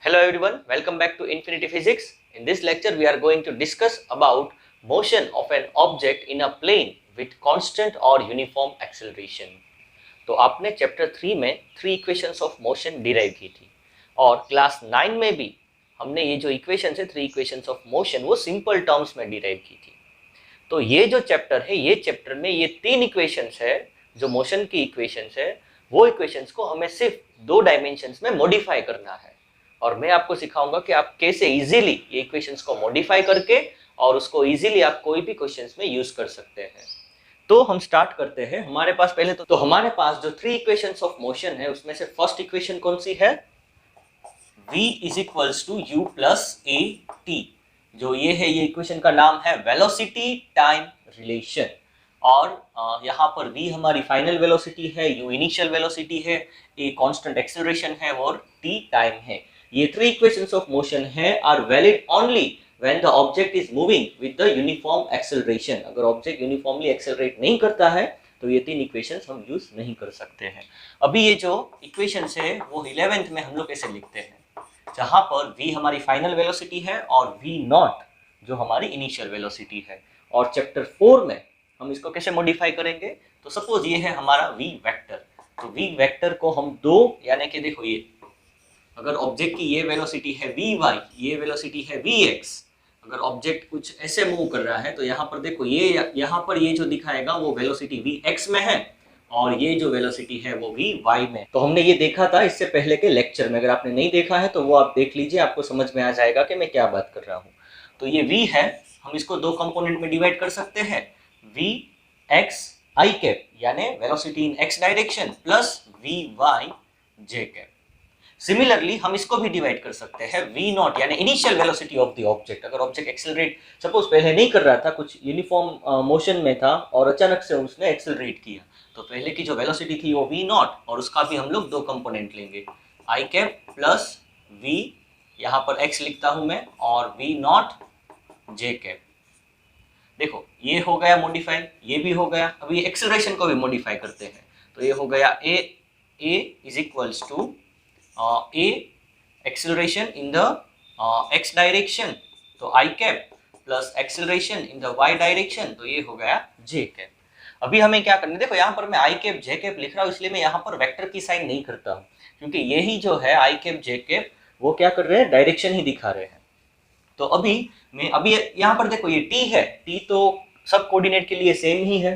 Hello everyone, welcome back to Infinity Physics. In this lecture we are going to discuss about motion of an object in a plane with constant or uniform acceleration. तो आपने chapter 3 में 3 equations of motion derive की थी और class 9 में भी हमने ये जो इक्वेशंस है 3 इक्वेशंस ऑफ मोशन वो सिंपल टर्म्स में डिराइव की थी। तो ये जो चैप्टर है ये चैप्टर में ये 3 इक्वेशंस है जो मोशन की इक्वेशंस है वो इक्वेशंस को हमें सिर्फ 2 डायमेंशंस में मॉडिफाई करना है और मैं आपको सिखाऊंगा कि आप कैसे इजीली ये इक्वेशंस को मॉडिफाई करके और उसको इजीली आप कोई भी क्वेश्चंस में यूज कर सकते हैं। तो हम स्टार्ट करते हैं। हमारे पास पहले तो हमारे पास जो 3 इक्वेशंस ऑफ मोशन है उसमें से फर्स्ट इक्वेशन कौन सी है, v is equals to u plus a t. जो ये है ये इक्वेशन का नाम है वेलोसिटी टाइम रिलेशन और यहाँ पर v हमारी फाइनल वेलोसिटी है, u इनिशियल वेलोसिटी है, a कांस्टेंट एक्सेलरेशन है और t टाइम है। ये 3 इक्वेशंस ऑफ मोशन है are valid only when the object is moving with the uniform acceleration। अगर ऑब्जेक्ट यूनिफॉर्मली एक्सेलरेट नहीं करता है तो ये 3 इक्वेशंस हम यूज नहीं कर सकते हैं। अभी ये जो इक्वेशंस है वो 11th में हम लोग कैसे लिखते हैं, जहां पर v हमारी फाइनल वेलोसिटी है और v नॉट जो हमारी इनिशियल वेलोसिटी है। और चैप्टर 4 में हम इसको कैसे मॉडिफाई करेंगे, तो सपोज ये है हमारा v वेक्टर, तो v वेक्टर को हम 2 यानी कि देखो ये अगर ऑब्जेक्ट की ये वेलोसिटी है vy, ये वेलोसिटी है vx, अगर ऑब्जेक्ट कुछ ऐसे मूव कर रहा है तो यहाँ पर देखो ये यहाँ पर ये जो दिखाएगा वो वेलोसिटी vx में है और ये जो वेलोसिटी है वो vy में। तो हमने ये देखा था इससे पहले के लेक्चर में, अगर आपने नहीं देखा है तो वो आप देख लीजिए, आपको समझ में आ जाएगा कि मैं क्या बात कर रहा हूँ। तो ये v है, हम इसको 2 कंपोनेंट में डिवाइड कर सकते हैं, vx i कैप यानी velocity in x direction plus vy j cap. Similarly हम इसको भी डिवाइड कर सकते हैं v नॉट यानी initial velocity of the object. अगर ऑब्जेक्ट एक्सेलरेट सपोज पहले नहीं कर रहा था, कुछ यूनिफॉर्म मोशन में था और अचानक से उसने एक्सेलरेट किया, तो पहले की जो वेलोसिटी थी वो v नॉट और उसका भी हम लोग 2 कंपोनेंट लेंगे, i कैप प्लस v, यहाँ पर x लिखता हूं मैं, और v नॉट j कैप। देखो ये हो गया मॉडिफाई, ये भी हो गया। अभी एक्सेलरेशन को भी मॉडिफाई करते हैं, तो ये हो गया a is equals to a acceleration in the x direction, तो i cap plus acceleration in the y direction, तो ये हो गया j कैप। अभी हमें क्या करना है, देखो यहाँ पर मैं i कैप j कैप लिख रहा हूँ इसलिए मैं यहाँ पर वेक्टर की साइन नहीं करता हूँ, क्योंकि यही जो है i कैप j कैप वो क्या कर रहे हैं, डायरेक्शन ही दिखा रहे हैं। तो अभी यहाँ पर देखो ये t है, t तो सब कोऑर्डिनेट के लिए सेम ही है,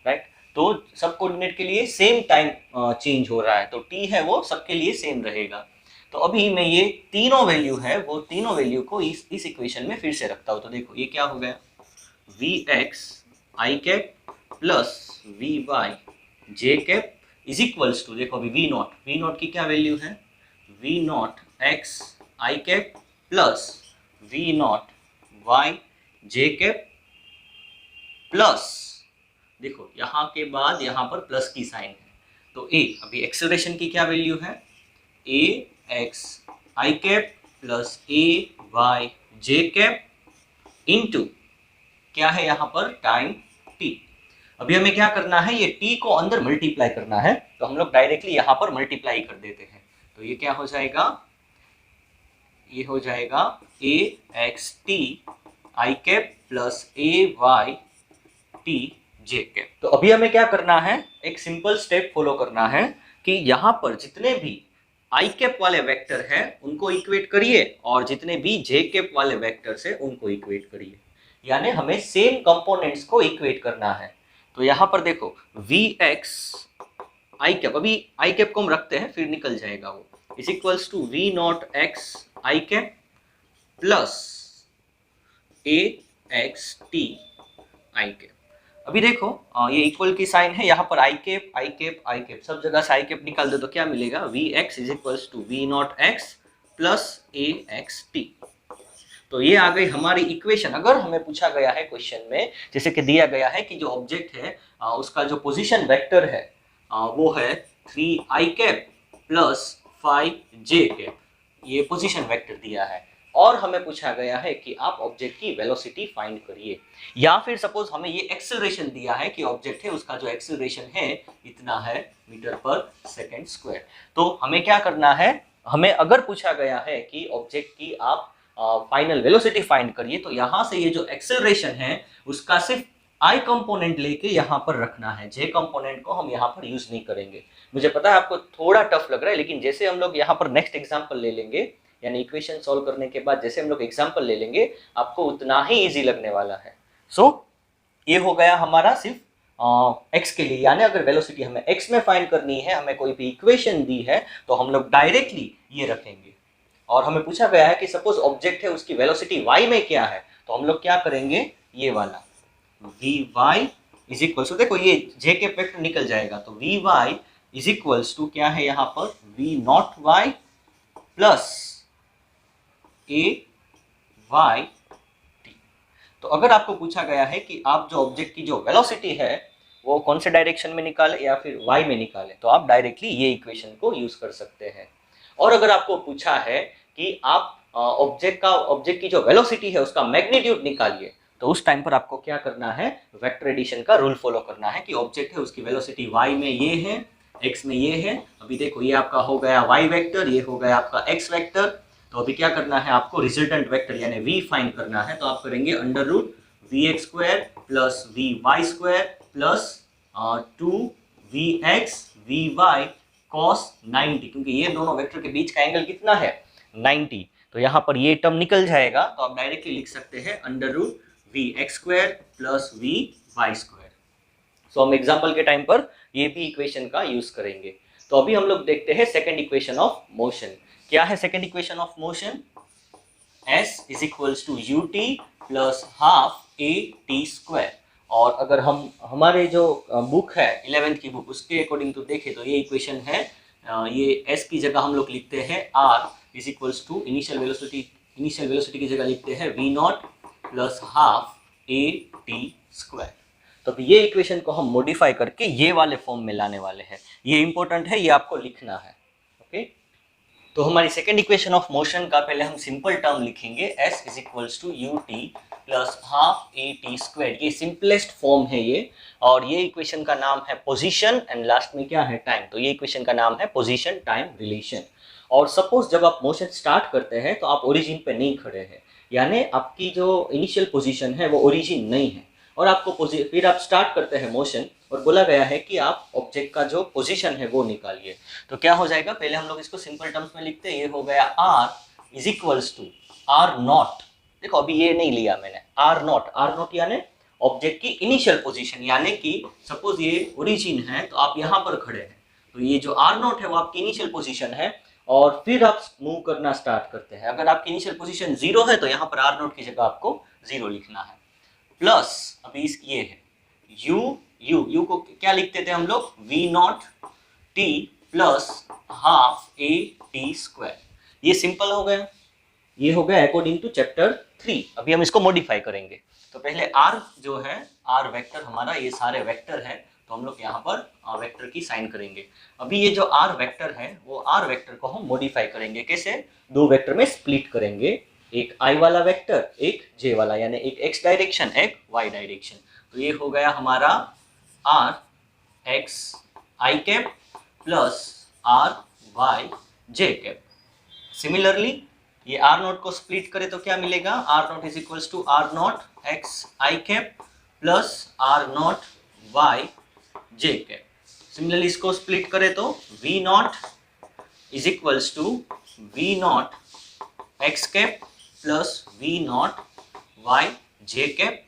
राइट। तो सब कोऑर्डिनेट के लिए सेम टाइम चेंज हो रहा है, तो t है वो सबके लिए सेम रहेगा। तो अभी मैं ये तीनों वैल्यू है वो तीनों वैल्यू को इस इक्वेशन में फिर से रखता हूँ। तो देखो ये क्या हो गया, vx i cap plus vy j cap is equals to, देखो अभी v नॉट की क्या वैल्यू है, v not x i cap plus v naught y j cap plus, देखो यहाँ के बाद यहाँ पर प्लस की साइन है, तो a, अभी एक्सेलरेशन की क्या वैल्यू है, a x i cap plus a y j cap into क्या है यहाँ पर टाइम t। अभी हमें क्या करना है, ये t को अंदर मल्टीप्लाई करना है, तो हम लोग डायरेक्टली यहाँ पर मल्टीप्लाई कर देते हैं। तो ये क्या हो जाएगा, ये हो जाएगा a x t i cap plus a y t j cap. तो अभी हमें क्या करना है, एक सिंपल स्टेप फॉलो करना है कि यहाँ पर जितने भी i कैप वाले वेक्टर हैं उनको इक्वेट करिए और जितने भी j कैप वाले वेक्टर्स हैं उनको इक्वेट करिए, यानी हमें सेम कंपोनेंट्स को इक्वेट करना है। तो यहाँ पर देखो vx i कैप, अभी i कैप को हम रखते हैं फिर निकल जाएगा वो, is equals to v not x i cap plus a x t i cap. अभी देखो ये इक्वल की साइन है, यहाँ पर i कैप सब जगह से i कैप निकाल दो तो क्या मिलेगा, vx is equals to v not x plus a x t। तो ये आ गई हमारी इक्वेशन। अगर हमें पूछा गया है क्वेश्चन में, जैसे कि दिया गया है कि जो ऑब्जेक्ट है उसका जो पोजीशन वेक्टर है वो है 3i cap plus 5j cap, ये पोजीशन वेक्टर दिया है, और हमें पूछा गया है कि आप ऑब्जेक्ट की वेलोसिटी फाइंड करिए, या फिर सपोज हमें ये एक्सेलरेशन दिया है कि ऑब्जेक्ट है उसका जो एक्सेलरेशन है इतना है मीटर पर सेकंड स्क्वायर। तो हमें क्या करना है, हमें अगर पूछा गया है कि ऑब्जेक्ट की आप फाइनल वेलोसिटी फाइंड करिए, तो यहाँ से ये जो एक्सेलरेशन है उसका सिर्फ आई कंपोनेंट लेके यहाँ पर रखना है, जे कंपोनेंट को हम यहाँ पर यूज नहीं करेंगे। मुझे पता है आपको थोड़ा टफ लग रहा है, लेकिन जैसे हम लोग यहाँ पर नेक्स्ट एग्जाम्पल ले लेंगे, यानी इक्वेशन सॉल्व करने के बाद जैसे हम लोग एग्जाम्पल ले लेंगे, आपको उतना ही ईजी लगने वाला है। सो ये हो गया हमारा सिर्फ एक्स के लिए, यानी अगर वेलोसिटी हमें एक्स में फाइंड करनी है, हमें कोई भी इक्वेशन दी है, तो हम लोग डायरेक्टली ये रखेंगे। और हमें पूछा गया है कि सपोज ऑब्जेक्ट है, उसकी वेलोसिटी वाई में क्या है, तो हम लोग क्या करेंगे, ये वाला v y is equal to, देखो ये जे के फैक्टर निकल जाएगा, तो v y is equals to क्या है यहाँ पर, v naught y plus a y t. तो अगर आपको पूछा गया है कि आप जो ऑब्जेक्ट की जो वेलोसिटी है वो कौन से डायरेक्शन में निकाले या फिर वाई में निकाले, तो आप डायरेक्टली ये इक्वेशन को यूज कर सकते हैं। और अगर आपको पूछा है कि आप ऑब्जेक्ट की जो वेलोसिटी है उसका मैग्नीट्यूड निकालिए, तो उस टाइम पर आपको क्या करना है, वेक्टर एडिशन का रूल फॉलो करना है कि ऑब्जेक्ट है उसकी वेलोसिटी वाई में ये है, एक्स में ये है। अभी देखो ये आपका हो गया वाई वेक्टर, ये हो गया आपका एक्स वेक्टर। तो अभी क्या करना है, आपको रिजल्टेंट वेक्टर यानी वी फाइंड करना है। तो आप करेंगे under root v x square plus v y square plus 2vx vy cos 90, क्योंकि ये दोनों वेक्टर के बीच का एंगल कितना है, 90। तो यहाँ पर ये टर्म निकल जाएगा, तो आप डायरेक्टली लिख सकते हैं under root v x square plus v y square. So हम एग्जाम्पल के टाइम पर ये भी इक्वेशन का यूज करेंगे। तो अभी हम लोग देखते हैं सेकेंड इक्वेशन ऑफ मोशन। क्या है second equation of motion, s is equals to u t plus half a t square. और अगर हम हमारे जो बुक है 11th की बुक, उसके अकॉर्डिंग तो देखें तो ये इक्वेशन है, ये s की जगह हम लोग लिखते हैं r is equals to initial velocity की जगह लिखते हैं v naught plus half a t square. तो ये इक्वेशन को हम मॉडिफाई करके ये वाले फॉर्म में लाने वाले हैं। ये इंपॉर्टेंट है, ये आपको लिखना है। ओके, तो हमारी सेकेंड इक्वेशन ऑफ मोशन का पहले हम सिंपल टर्म लिखेंगे, s is equals to u t plus half a t square. ये सिंपलेस्ट फॉर्म है ये, और ये इक्वेशन का नाम है पोजीशन, एंड लास्ट में क्या है, टाइम। तो ये इक्वेशन का नाम है पोजीशन टाइम रिलेशन। और सपोज जब आप मोशन स्टार्ट करते हैं तो आप ओरिजिन पे नहीं खड़े हैं, यानी आपकी जो इनिशियल पोजीशन है वो ओरिजिन नहीं है, और आपको फिर आप स्टार्ट करते हैं मोशन, और बोला गया है कि आप ऑब्जेक्ट का जो पोजीशन है वो निकालिए। तो क्या हो जाएगा, पहले हम लोग इसको सिंपल टर्म्स में लिखते हैं। ये हो गया r is equals to r naught, देखो अभी ये नहीं लिया मैंने, आर नॉट यानी ऑब्जेक्ट की इनिशियल पोजीशन, यानी कि सपोज ये ओरिजिन है तो आप यहाँ पर खड़े हैं, तो ये जो आर नॉट है वो आपकी इनिशियल पोजीशन है, और फिर आप मूव करना स्टार्ट करते हैं। अगर आपकी इनिशियल पोजीशन 0 है तो यहाँ पर आर नॉट की जगह आपको 0 लिखना है, प्लस अभी इस ये है यू को क्या लिखते थे हम लोग, v naught t plus half a t square. ये सिंपल हो गया, ये हो गया अकॉर्डिंग टू चैप्टर 3। अभी हम इसको मॉडिफाई करेंगे। तो पहले r जो है, r वेक्टर हमारा, ये सारे वेक्टर है, तो हम लोग यहाँ पर वेक्टर की साइन करेंगे। अभी ये जो r वेक्टर है वो r वेक्टर को हम मॉडिफाई करेंगे, कैसे, दो वेक्टर में स्प्लिट करेंगे, एक i वाला वेक्टर, एक j वाला, यानी एक x डायरेक्शन, एक y डायरेक्शन। तो ये हो गया हमारा r x i cap plus r y j cap. Similarly ये r नॉट को स्प्लिट करें तो क्या मिलेगा, r naught is equals to r naught x i cap plus r naught y j cap. Similarly इसको स्प्लिट करें तो v naught is equals to v not x cap plus v naught y j cap.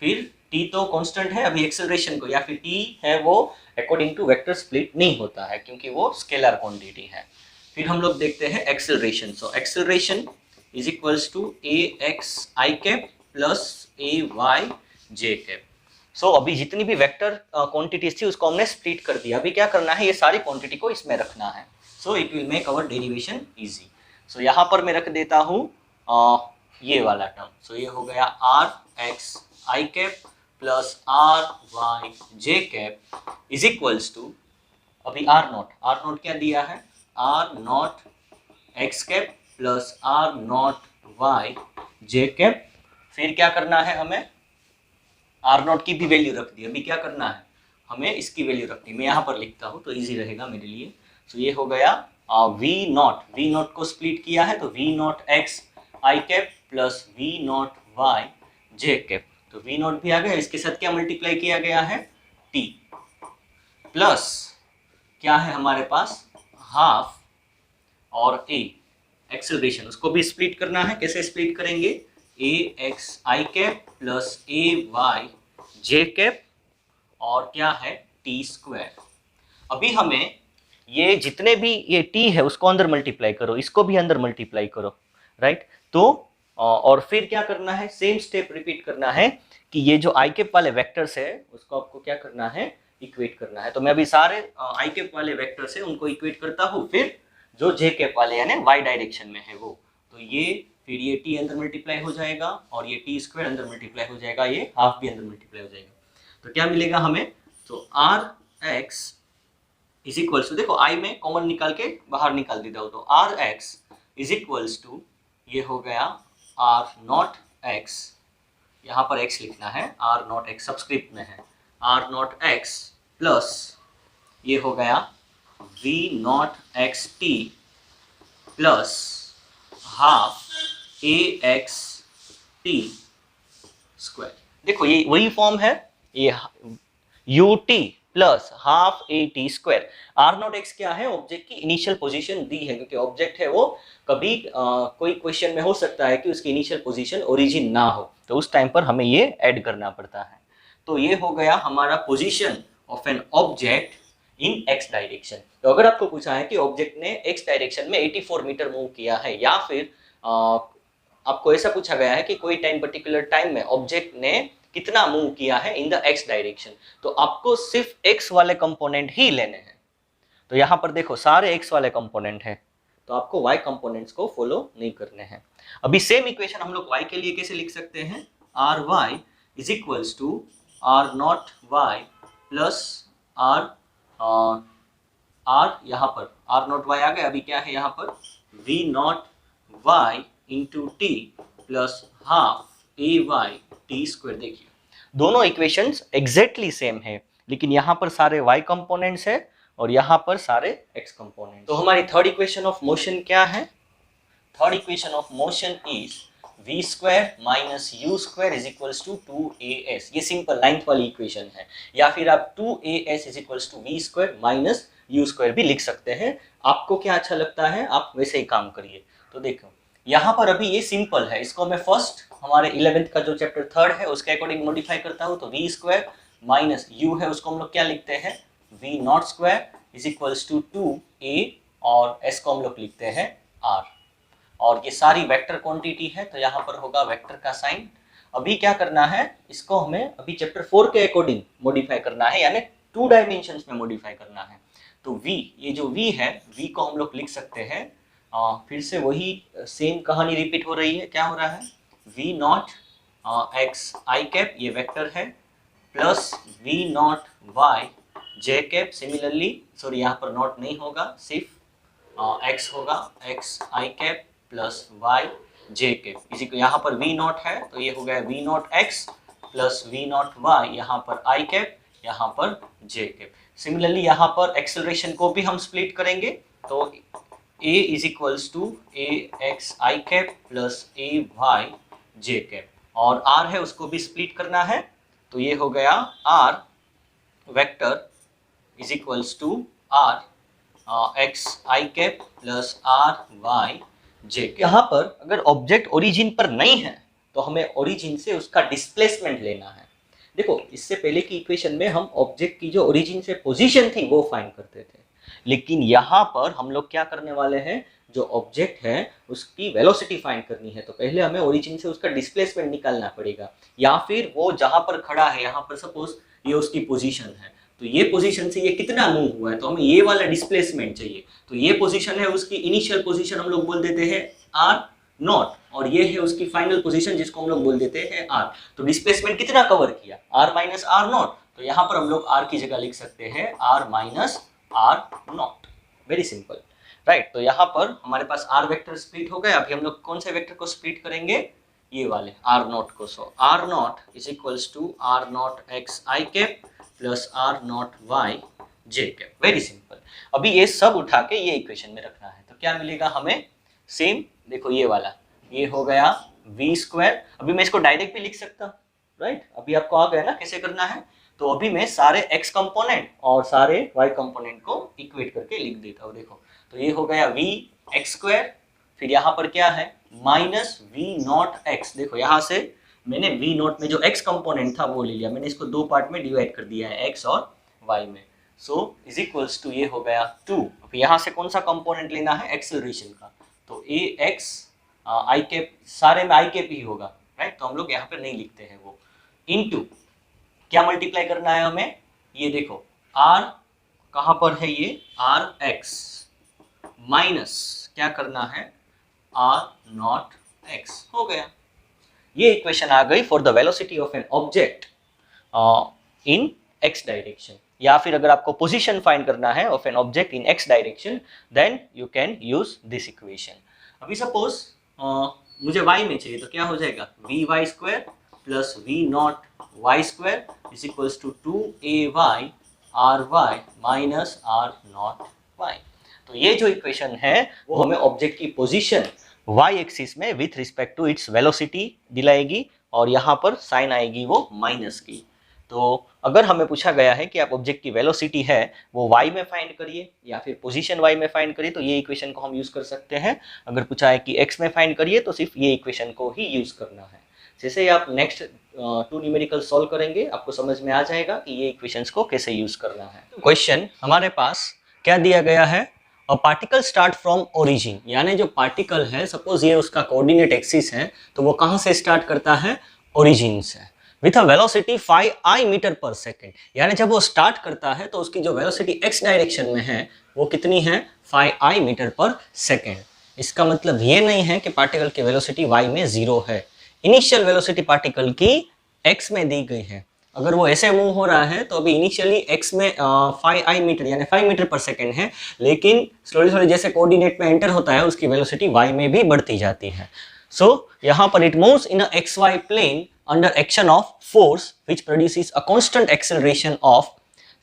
फिर t तो constant है, अभी acceleration को या फिर t है वो अकॉर्डिंग टू वेक्टर स्प्लिट नहीं होता है, क्योंकि वो स्केलर क्वांटिटी है। फिर हम लोग देखते हैं acceleration. So acceleration is equals to a x i cap plus a y j cap. So अभी जितनी भी वेक्टर क्वांटिटीज थी उसको हमने स्प्लिट कर दिया। अभी क्या करना है, ये सारी क्वांटिटी को इसमें रखना है। So it will make our derivation easy. So यहाँ पर मैं रख देता हूँ ये वाला टर्म। सो ये हो गया r x i cap plus r y j cap is equals to, अभी आर नॉट क्या दिया है, r naught x cap plus r naught y j cap. फिर क्या करना है, हमें आर नॉट की भी वैल्यू रख दी। अभी क्या करना है, हमें इसकी वैल्यू रखनी, मैं यहाँ पर लिखता हूँ तो इजी रहेगा मेरे लिए। सो ये हो गया वी नॉट को स्प्लिट किया है तो v naught x i cap plus v naught y j cap, तो वी नॉट भी आ गया, इसके साथ क्या मल्टीप्लाई किया गया है टी, प्लस क्या है हमारे पास हाफ और ए एक्सेलरेशन, उसको भी स्प्लिट करना है। कैसे स्प्लिट करेंगे, ए x i cap plus a y j cap और क्या है टी स्क्वायर। अभी हमें ये जितने भी ये टी है उसको अंदर मल्टीप्लाई करो, इसको भी अंदर मल्टीप्लाई करो, राइट। तो और फिर क्या करना है, सेम स्टेप रिपीट करना है कि ये जो आई कैप वाले वेक्टर्स है उसको आपको क्या करना है, इक्वेट करना है। तो मैं अभी सारे आई कैप वाले वेक्टर्स है उनको इक्वेट करता हूँ, फिर जो जे कैप वाले यानी वाई डायरेक्शन में है वो, तो ये फिर ये टी अंदर मल्टीप्लाई हो जाएगा और ये टी स्क्वायर अंदर मल्टीप्लाई हो जाएगा, ये हाफ भी अंदर मल्टीप्लाई हो जाएगा। तो क्या मिलेगा हमें, तो r x is equals to, देखो आई में कॉमन निकाल के बाहर निकाल देता हूँ, तो r x is equals to ये हो गया आर नॉट एक्स, यहाँ पर एक्स लिखना है, आर नॉट एक्स सब्सक्रिप्ट में है, आर नॉट एक्स प्लस ये हो गया v naught x t plus half a x t square. देखो ये वही फॉर्म है, ये u t plus half a t square. R naught x क्या है, ऑब्जेक्ट की इनिशियल पोजीशन दी है, क्योंकि ऑब्जेक्ट है वो कभी कोई क्वेश्चन में हो सकता है कि उसकी इनिशियल पोजीशन ओरिजिन ना हो, तो उस टाइम पर हमें ये ऐड करना पड़ता है। तो ये हो गया हमारा position of an object in x direction. तो अगर आपको पूछा है कि ऑब्जेक्ट ने एक्स डायरेक्शन में 84 मीटर मूव किया है, या फिर आपको ऐसा पूछा गया है कि कोई टाइम पर्टिकुलर टाइम में ऑब्जेक्ट ने कितना मूव किया है इन द एक्स डायरेक्शन, तो आपको सिर्फ एक्स वाले कंपोनेंट ही लेने हैं। तो यहाँ पर देखो सारे एक्स वाले कंपोनेंट हैं, तो आपको वाई कंपोनेंट्स को फॉलो नहीं करने हैं। अभी सेम इक्वेशन हम लोग वाई के लिए कैसे लिख सकते हैं, r y is equals to r naught y plus r यहाँ पर आर नॉट वाई आ गया, अभी क्या है यहाँ पर v naught y into t plus half a y t square. देखिए दोनों इक्वेशंस एग्जैक्टली सेम है, लेकिन यहाँ पर सारे y कंपोनेंट्स है और यहाँ पर सारे x कंपोनेंट। तो हमारी थर्ड इक्वेशन ऑफ मोशन क्या है, third equation of motion is v square minus u square is equals to 2as। ये सिंपल नाइन्थ वाली इक्वेशन है, या फिर आप 2as is equals to v square minus u square भी लिख सकते हैं। आपको क्या अच्छा लगता है आप वैसे ही काम करिए। तो देखो यहाँ पर अभी ये सिंपल है, इसको मैं फर्स्ट हमारे 11th का जो चैप्टर थर्ड है उसके अकॉर्डिंग मॉडिफाई करता हूँ। तो वी स्क्वायर माइनस यू है उसको हम लोग क्या लिखते हैं, v naught square is equals to 2a और s को हम लोग लिखते हैं r, और ये सारी वेक्टर क्वांटिटी है तो यहाँ पर होगा वेक्टर का साइन। अभी क्या करना है, इसको हमें अभी चैप्टर 4 के अकॉर्डिंग मॉडिफाई करना है, यानी 2 डायमेंशंस में मॉडिफाई करना है। तो v, ये जो v है, v को हम लोग लिख सकते हैं, फिर से वही सेम कहानी रिपीट हो रही है। क्या हो रहा है, v naught x i cap ये वेक्टर है plus v naught y j cap, similarly sorry यहाँ पर नॉट नहीं होगा, सिर्फ एक्स होगा, x i cap plus y j cap, इसी को यहाँ पर वी नॉट है तो ये हो गया v naught x plus v naught y, यहाँ पर आई कैप यहाँ पर जे कैप। सिमिलरली यहाँ पर एक्सेलरेशन को भी हम स्प्लिट करेंगे, तो a is equals to a x i cap plus a y j cap, और r है उसको भी स्प्लिट करना है, तो ये हो गया r vector is equals to r x i cap plus r y j cap. यहाँ पर अगर ऑब्जेक्ट ओरिजिन पर नहीं है तो हमें ओरिजिन से उसका डिस्प्लेसमेंट लेना है। देखो इससे पहले की इक्वेशन में हम ऑब्जेक्ट की जो ओरिजिन से पोजीशन थी वो फाइंड करते थे, लेकिन यहाँ पर हम लोग क्या करने वाले हैं, जो ऑब्जेक्ट है उसकी वेलोसिटी फाइंड करनी है, तो पहले हमें ओरिजिन से उसका डिस्प्लेसमेंट निकालना पड़ेगा, या फिर वो जहां पर खड़ा है, यहाँ पर सपोज ये उसकी पोजीशन है, तो ये पोजीशन से ये कितना मूव हुआ है, तो हमें ये वाला डिस्प्लेसमेंट चाहिए। तो ये पोजीशन है उसकी इनिशियल पोजीशन, हम लोग बोल देते हैं आर नॉट, और ये है उसकी फाइनल पोजीशन जिसको हम लोग बोल देते हैं आर। तो डिस्प्लेसमेंट कितना कवर किया, आर माइनस आर नॉट, तो यहाँ पर हम लोग आर की जगह लिख सकते हैं r minus r naught, very simple, right. तो यहाँ पर हमारे पास आर वेक्टर स्प्लिट हो गए। अभी हम लोग कौन से वेक्टर को स्प्लिट करेंगे, ये वाले आर नॉट को। So r naught is equals to r naught x i cap plus r naught y j cap, very simple. अभी ये सब उठा के ये इक्वेशन में रखना है, तो क्या मिलेगा हमें, सेम देखो ये वाला, ये हो गया v स्क्वायर। अभी मैं इसको डायरेक्ट भी लिख सकता हूँ, राइट, अभी आपको आ गया ना कैसे करना है। तो अभी मैं सारे x कंपोनेंट और सारे y कंपोनेंट को इक्वेट करके लिख देता हूँ। देखो तो ये हो गया v x स्क्वायर, फिर यहाँ पर क्या है माइनस v नॉट x। देखो यहाँ से मैंने v नॉट में जो x कंपोनेंट था वो ले लिया, मैंने इसको दो पार्ट में डिवाइड कर दिया है, x और y में। सो इज इक्वल्स टू ये हो गया 2। अब यहाँ से कौन सा कंपोनेंट लेना है, एक्सेलरेशन का, तो ए एक्स आई कैप, सारे में आई कैप ही होगा, राइट, तो हम लोग यहाँ पे नहीं लिखते हैं वो, इनटू क्या मल्टीप्लाई करना है हमें, ये देखो r कहाँ पर है, ये आर एक्स माइनस क्या करना है r नॉट x, हो गया। ये इक्वेशन आ गई for the velocity of an object in x direction, या फिर अगर आपको पोजीशन फाइंड करना है of an object in x direction, then you can use this equation. अभी सपोज मुझे y में चाहिए, तो क्या हो जाएगा v y square plus v naught y square is equals to 2ay r y minus r naught y. तो ये जो इक्वेशन है वो हमें ऑब्जेक्ट की पोजीशन y एक्सिस में with respect to its velocity दिलाएगी, और यहाँ पर साइन आएगी वो माइनस की। तो अगर हमें पूछा गया है कि आप ऑब्जेक्ट की वेलोसिटी है वो y में फाइंड करिए या फिर पोजीशन y में फाइंड करिए, तो ये इक्वेशन को हम यूज कर सकते हैं। अगर पूछा है कि x में फाइंड करिए तो सिर्फ ये इक्वेशन को ही यूज करना है। जैसे ही आप नेक्स्ट 2 न्यूमेरिकल सॉल्व करेंगे आपको समझ में आ जाएगा कि ये इक्वेशंस को कैसे यूज करना है। क्वेश्चन हमारे पास क्या दिया गया है, a particle start from origin, यानी जो पार्टिकल है सपोज ये उसका कोऑर्डिनेट एक्सिस है, तो वो कहाँ से स्टार्ट करता है, ओरिजिन से, with a velocity 5i metre per second. यानी जब वो स्टार्ट करता है तो उसकी जो वेलोसिटी x डायरेक्शन में है वो कितनी है, 5i मीटर पर सेकेंड। इसका मतलब ये नहीं है कि पार्टिकल की वेलोसिटी y में 0 है, इनिशियल वेलोसिटी पार्टिकल की x में दी गई है। अगर वो ऐसे मूव हो रहा है तो अभी इनिशियली x में 5i मीटर यानी 5 मीटर पर सेकेंड है, लेकिन स्लोली स्लोली जैसे कोऑर्डिनेट में एंटर होता है उसकी वेलोसिटी y में भी बढ़ती जाती है। सो यहाँ पर it moves in a xy plane under action of force which produces a constant acceleration of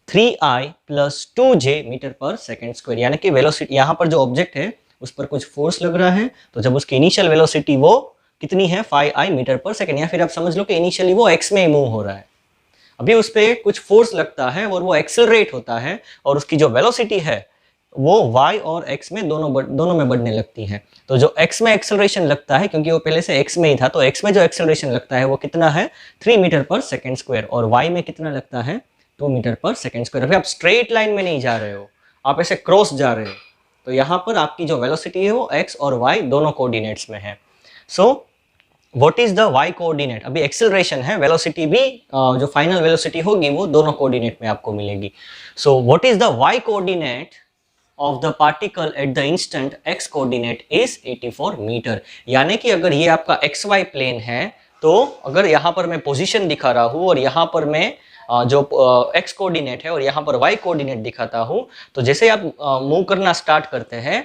3i plus 2j metre per second square. यानी कि वेलोसिटी यहाँ पर जो ऑब्जेक्ट है उस पर कुछ फोर्स लग रहा है, तो जब उसकी इनिशियल वेलोसिटी वो कितनी है 5i मीटर पर सेकेंड, या फिर आप समझ लो कि इनिशियली वो x में मूव हो रहा है, अभी उस पर कुछ फोर्स लगता है और वो एक्सेलरेट होता है और उसकी जो वेलोसिटी है वो y और x में दोनों में बढ़ने लगती है। तो जो x में एक्सेलरेशन लगता है, क्योंकि वो पहले से x में ही था, तो x में जो एक्सेलरेशन लगता है वो कितना है 3 मीटर पर सेकेंड स्क्वायर, और y में कितना लगता है 2 मीटर पर सेकेंड स्क्वायर। अभी आप स्ट्रेट लाइन में नहीं जा रहे हो, आप ऐसे क्रॉस जा रहे हो, तो यहाँ पर आपकी जो वेलोसिटी है वो x और y दोनों कोऑर्डिनेट्स में है। So what is the y coordinate, अभी एक्सेलरेशन है, वेलोसिटी भी जो फाइनल वेलोसिटी होगी वो दोनों कोऑर्डिनेट में आपको मिलेगी। So what is the y coordinate of the particle at the instant x coordinate is 84 metre. यानी कि अगर ये आपका xy प्लेन है, तो अगर यहाँ पर मैं पोजीशन दिखा रहा हूँ और यहाँ पर मैं जो x कोऑर्डिनेट है और यहाँ पर y कोऑर्डिनेट दिखाता हूँ, तो जैसे आप मूव करना स्टार्ट करते हैं